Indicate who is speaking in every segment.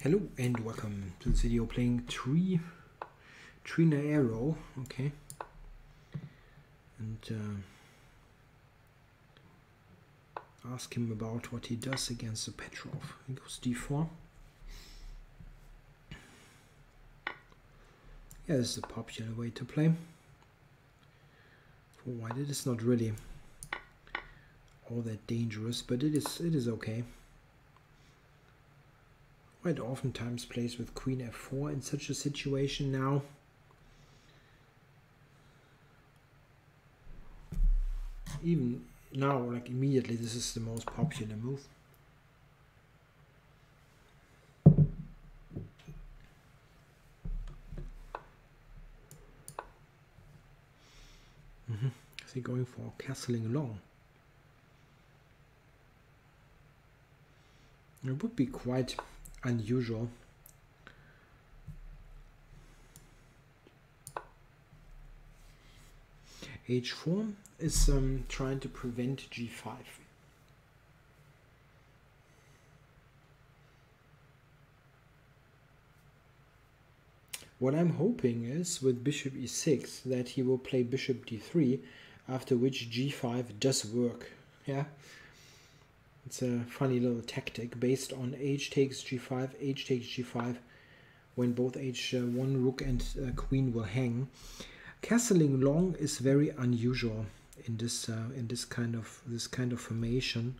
Speaker 1: Hello and welcome to this video playing Trianero, okay, and ask him about what he does against the Petroff. He goes d4. Yeah, this is a popular way to play. For white, it is not really all that dangerous, but it is okay. White oftentimes plays with Queen f4 in such a situation now. Even now, like immediately, this is the most popular move. Is he going for castling long? It would be quite unusual. H4 is trying to prevent g5. What I'm hoping is with bishop e6 that he will play bishop d3, after which g5 does work. Yeah, it's a funny little tactic based on h takes g5, h takes g5, when both h1 rook and queen will hang. Castling long is very unusual in this kind of formation.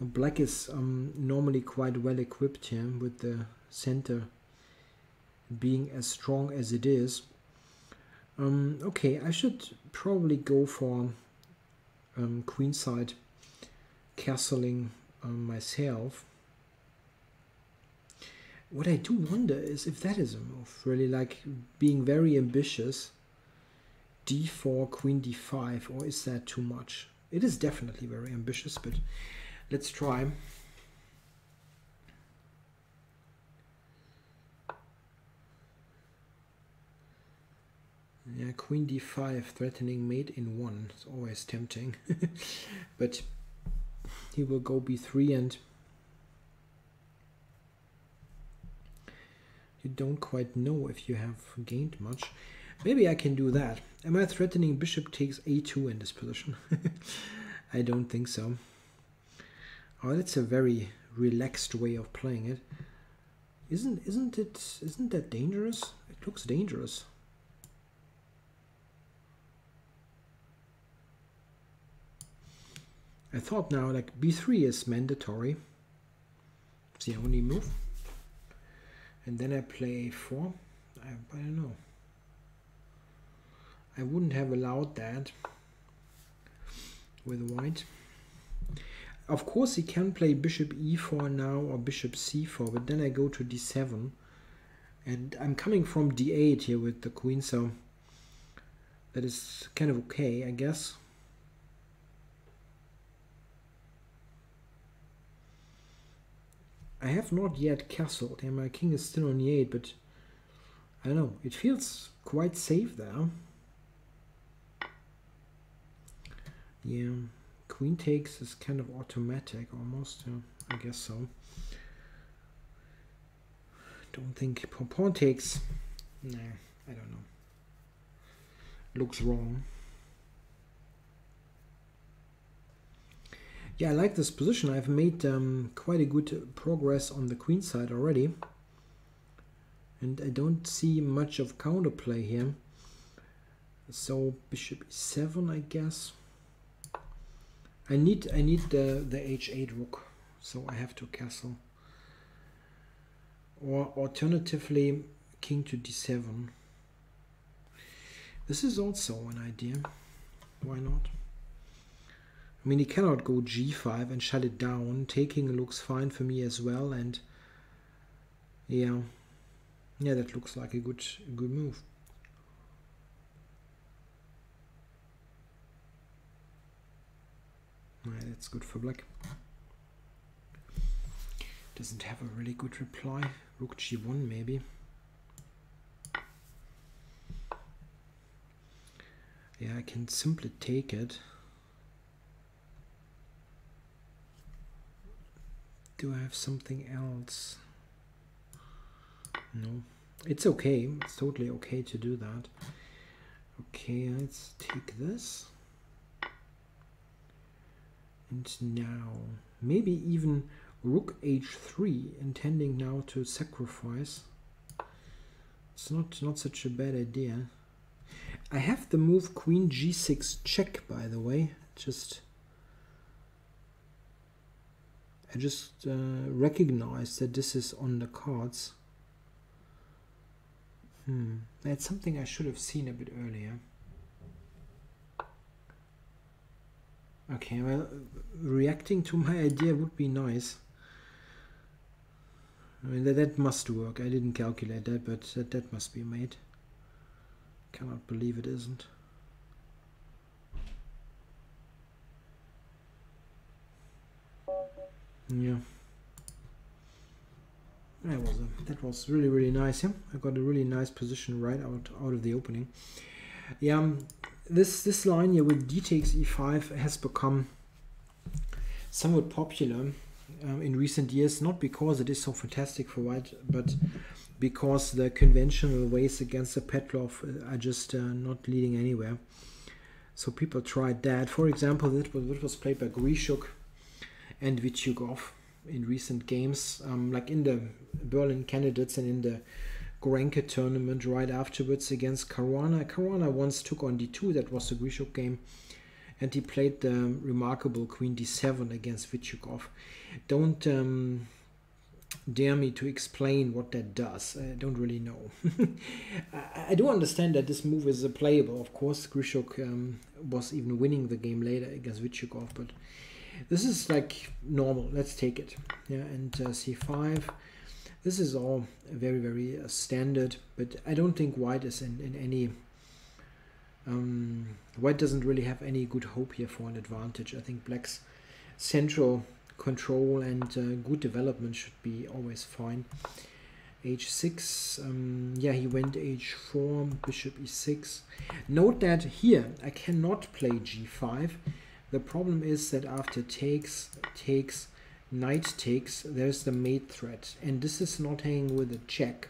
Speaker 1: Black is normally quite well equipped here, with the center being as strong as it is. Okay, I should probably go for queenside castling myself. What I do wonder is if that is a move, really, like being very ambitious. d4, queen d5, or is that too much? It is definitely very ambitious, but let's try. Yeah, queen d5 threatening mate in 1. It's always tempting. But he will go b3 and you don't quite know if you have gained much. Maybe I can do that. Am I threatening bishop takes a2 in this position? I don't think so. Oh, that's a very relaxed way of playing it. Isn't that dangerous? It looks dangerous. I thought now like b3 is mandatory. It's the only move. And then I play a4. I don't know. I wouldn't have allowed that with white. Of course he can play bishop e4 now or bishop c4, but then I go to d7. And I'm coming from d8 here with the queen, so that is kind of okay, I guess. I have not yet castled, and my king is still on e8, but I don't know, it feels quite safe there. Yeah, queen takes is kind of automatic almost, I guess so. Don't think pawn takes, nah, I don't know. Looks wrong. Yeah, I like this position. I've made quite a good progress on the queen side already. And I don't see much of counterplay here. So bishop e7, I guess. I need the h8 rook, so I have to castle. Or alternatively, king to d7. This is also an idea. Why not? I mean, he cannot go g5 and shut it down. Taking looks fine for me as well, and yeah, that looks like a good move. Yeah, that's good for black. Doesn't have a really good reply. Rook g1 maybe. Yeah, I can simply take it. Do I have something else? No, it's okay. It's totally okay to do that. Okay, let's take this. And now, maybe even rook h3, intending now to sacrifice. It's not such a bad idea. I have the move queen g6 check, by the way. I just recognize that this is on the cards. That's something I should have seen a bit earlier. Okay, well, reacting to my idea would be nice. I mean, that must work. I didn't calculate that, but that must be made. Cannot believe it isn't. Yeah. That was really nice. Yeah, I got a really nice position right out of the opening. Yeah, this line here with d takes e5 has become somewhat popular in recent years, not because it is so fantastic for white, but because the conventional ways against the Petroff are just not leading anywhere. So people tried that. For example, that was played by Grishuk and Vityugov in recent games, like in the Berlin candidates and in the Gorenka tournament right afterwards against Caruana. Caruana once took on d2, that was the Grishuk game, and he played the remarkable queen d7 against Vityugov. Don't dare me to explain what that does. I don't really know. I do understand that this move is playable. Of course, Grishuk was even winning the game later against Vityugov, but this is like normal. Let's take it. Yeah, and c5. This is all very standard, but I don't think white is in any... white doesn't really have any good hope here for an advantage. I think black's central control and good development should be always fine. h6, yeah, he went h4, bishop e6. Note that here I cannot play g5. The problem is that after takes, knight takes, there's the mate threat, and this is not hanging with a check.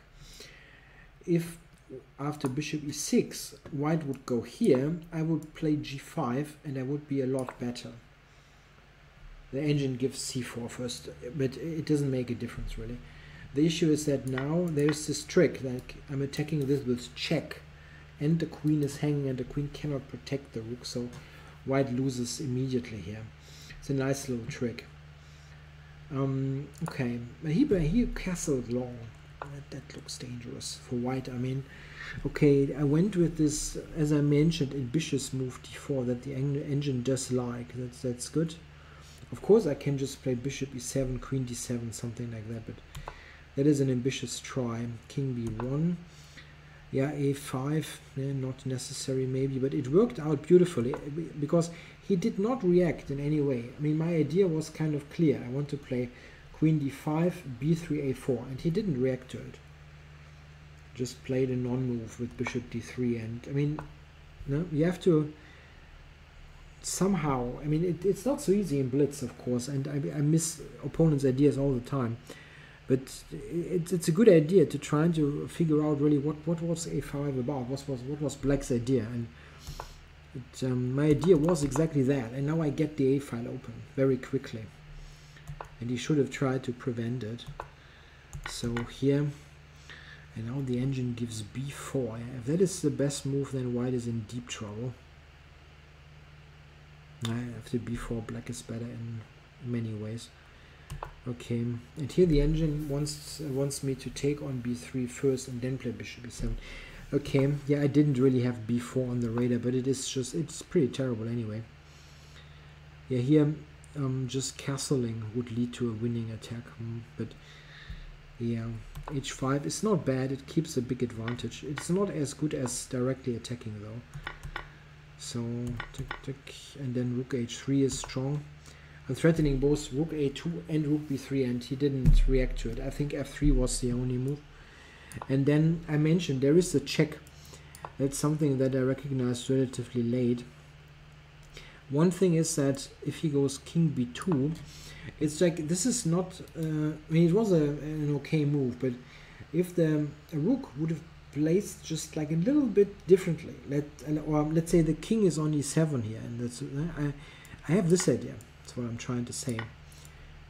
Speaker 1: If after bishop e6 white would go here, I would play g5 and I would be a lot better. The engine gives c4 first, but it doesn't make a difference really. The issue is that now there's this trick, like I'm attacking this with check and the queen is hanging and the queen cannot protect the rook, so white loses immediately here. It's a nice little trick. Okay, he castled long. That looks dangerous for white. I mean, okay, I went with this, as I mentioned, ambitious move d4 that the engine does like. That's good. Of course, I can just play bishop e7, queen d7, something like that, but that is an ambitious try. King b1. Yeah, a5, not necessary maybe, but it worked out beautifully because he did not react in any way. I mean, my idea was kind of clear. I want to play queen d5, b3, a4, and he didn't react to it. Just played a non-move with bishop d3, and I mean, no, you have to somehow, I mean, it's not so easy in Blitz, of course, and I miss opponents' ideas all the time. But it's a good idea to try to figure out really what was a5 about, what was black's idea, and my idea was exactly that, and now I get the a file open very quickly, and he should have tried to prevent it. So here, and now the engine gives b4. If that is the best move, then white is in deep trouble. After b4, black is better in many ways. Okay, and here the engine wants me to take on b3 first and then play bishop e7. Okay, yeah, I didn't really have b4 on the radar, but it's pretty terrible anyway. Yeah, here just castling would lead to a winning attack, but yeah, h5 is not bad. It keeps a big advantage. It's not as good as directly attacking though. So tick tick, and then rook h3 is strong. I'm threatening both rook a2 and rook b3, and he didn't react to it. I think f3 was the only move. And then I mentioned there is a check. That's something that I recognized relatively late. One thing is that if he goes king b2, it's like this is not. I mean, it was an okay move, but if the rook would have placed just like a little bit differently, or let's say the king is on e7 here, and that's I have this idea. That's what I'm trying to say.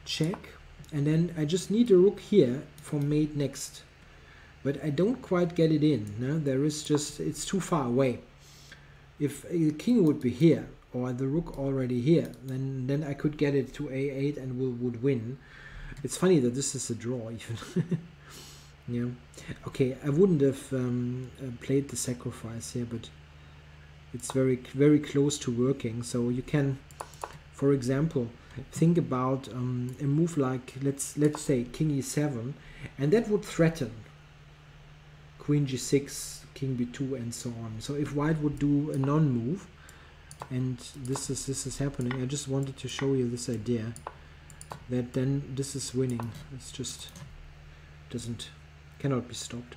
Speaker 1: Check, and then I just need a rook here for mate next, but I don't quite get it in. No, there is just, it's too far away. If the king would be here or the rook already here, then I could get it to a8 and would win. It's funny that this is a draw even. Yeah. Okay, I wouldn't have played the sacrifice here, but it's very close to working. So you can, for example, think about a move like let's say king e7, and that would threaten queen g6, king b2, and so on. So if white would do a non-move, and this is happening, I just wanted to show you this idea that then this is winning. It's just cannot be stopped.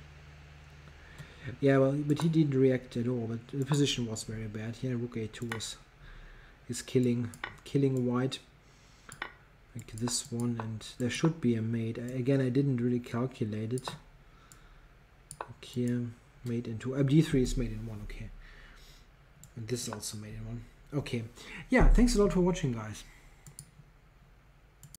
Speaker 1: Yeah, well, but he didn't react at all. But the position was very bad. Here, rook a2 is killing white, like this one, and there should be a mate. Again, I didn't really calculate it. Here, mate in 2. d3 is mate in 1. Okay, and this is also mate in 1. Okay, yeah. Thanks a lot for watching, guys.